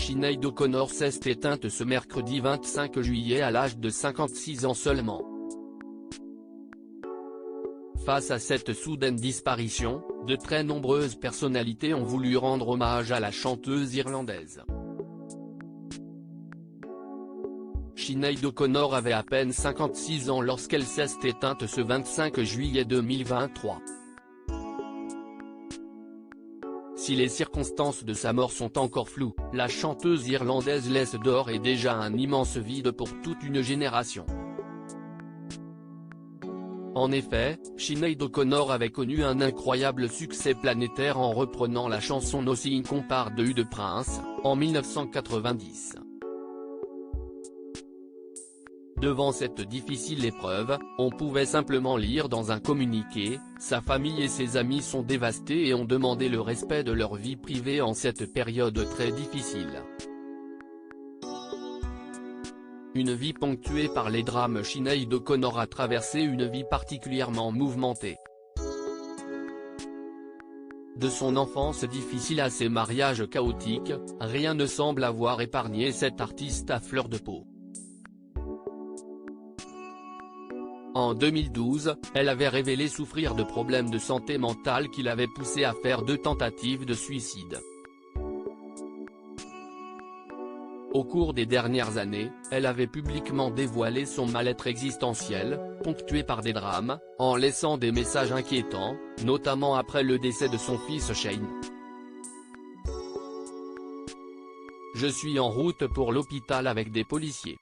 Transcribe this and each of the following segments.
Sinéad O'Connor s'est éteinte ce mercredi 25 juillet à l'âge de 56 ans seulement. Face à cette soudaine disparition, de très nombreuses personnalités ont voulu rendre hommage à la chanteuse irlandaise. Sinéad O'Connor avait à peine 56 ans lorsqu'elle s'est éteinte ce 25 juillet 2023. Si les circonstances de sa mort sont encore floues, la chanteuse irlandaise laisse d'ores et déjà un immense vide pour toute une génération. En effet, Sinéad O'Connor avait connu un incroyable succès planétaire en reprenant la chanson Nothing Compares de Hugues de Prince, en 1990. Devant cette difficile épreuve, on pouvait simplement lire dans un communiqué, sa famille et ses amis sont dévastés et ont demandé le respect de leur vie privée en cette période très difficile. Une vie ponctuée par les drames. Sinéad O'Connor a traversé une vie particulièrement mouvementée. De son enfance difficile à ses mariages chaotiques, rien ne semble avoir épargné cette artiste à fleur de peau. En 2012, elle avait révélé souffrir de problèmes de santé mentale qui l'avaient poussée à faire 2 tentatives de suicide. Au cours des dernières années, elle avait publiquement dévoilé son mal-être existentiel, ponctué par des drames, en laissant des messages inquiétants, notamment après le décès de son fils Shane. Je suis en route pour l'hôpital avec des policiers.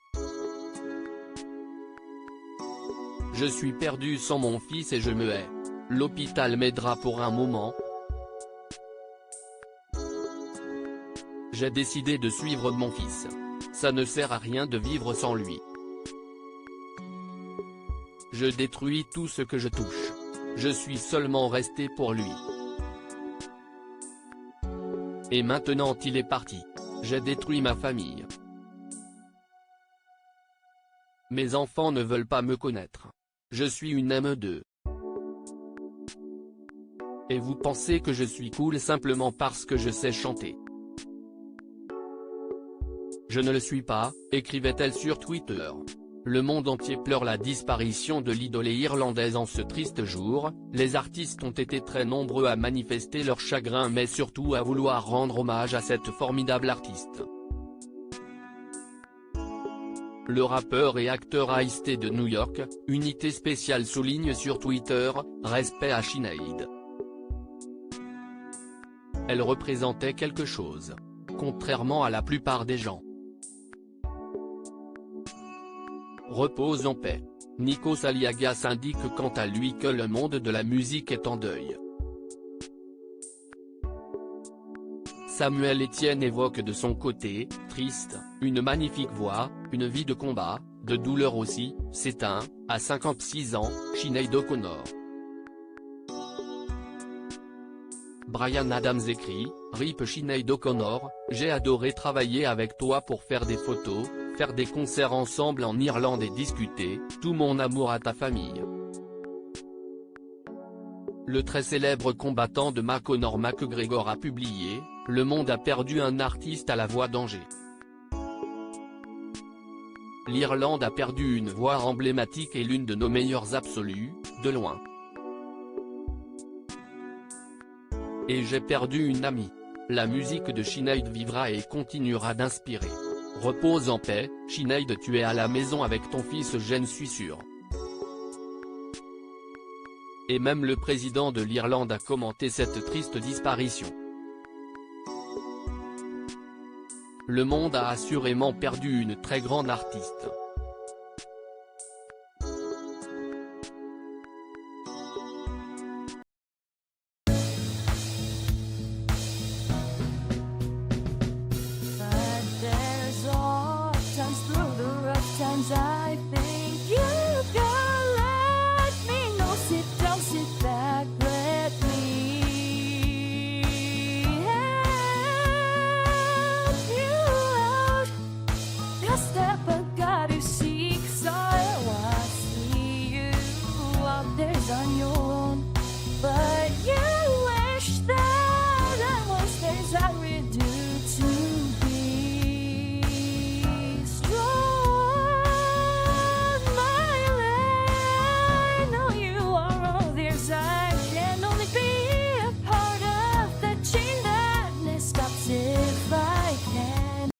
Je suis perdu sans mon fils et je me hais. L'hôpital m'aidera pour un moment. J'ai décidé de suivre mon fils. Ça ne sert à rien de vivre sans lui. Je détruis tout ce que je touche. Je suis seulement resté pour lui. Et maintenant il est parti. J'ai détruit ma famille. Mes enfants ne veulent pas me connaître. Je suis une M2. Et vous pensez que je suis cool simplement parce que je sais chanter. Je ne le suis pas, écrivait-elle sur Twitter. Le monde entier pleure la disparition de l'idole irlandaise en ce triste jour. Les artistes ont été très nombreux à manifester leur chagrin mais surtout à vouloir rendre hommage à cette formidable artiste. Le rappeur et acteur Ice-T de New York, Unité Spéciale souligne sur Twitter, respect à Sinéad. Elle représentait quelque chose. Contrairement à la plupart des gens. Repose en paix. Nikos Aliagas indique quant à lui que le monde de la musique est en deuil. Samuel Etienne évoque de son côté, triste, une magnifique voix, une vie de combat, de douleur aussi, s'éteint, à 56 ans, Sinéad O'Connor. Bryan Adams écrit, RIP Sinéad O'Connor, j'ai adoré travailler avec toi pour faire des photos, faire des concerts ensemble en Irlande et discuter, tout mon amour à ta famille. Le très célèbre combattant de McConnor McGregor a publié, le monde a perdu un artiste à la voix d'Angers. L'Irlande a perdu une voix emblématique et l'une de nos meilleures absolues, de loin. Et j'ai perdu une amie. La musique de Sinéad vivra et continuera d'inspirer. Repose en paix, Sinéad, tu es à la maison avec ton fils, j'en suis sûr. Et même le président de l'Irlande a commenté cette triste disparition. Le monde a assurément perdu une très grande artiste.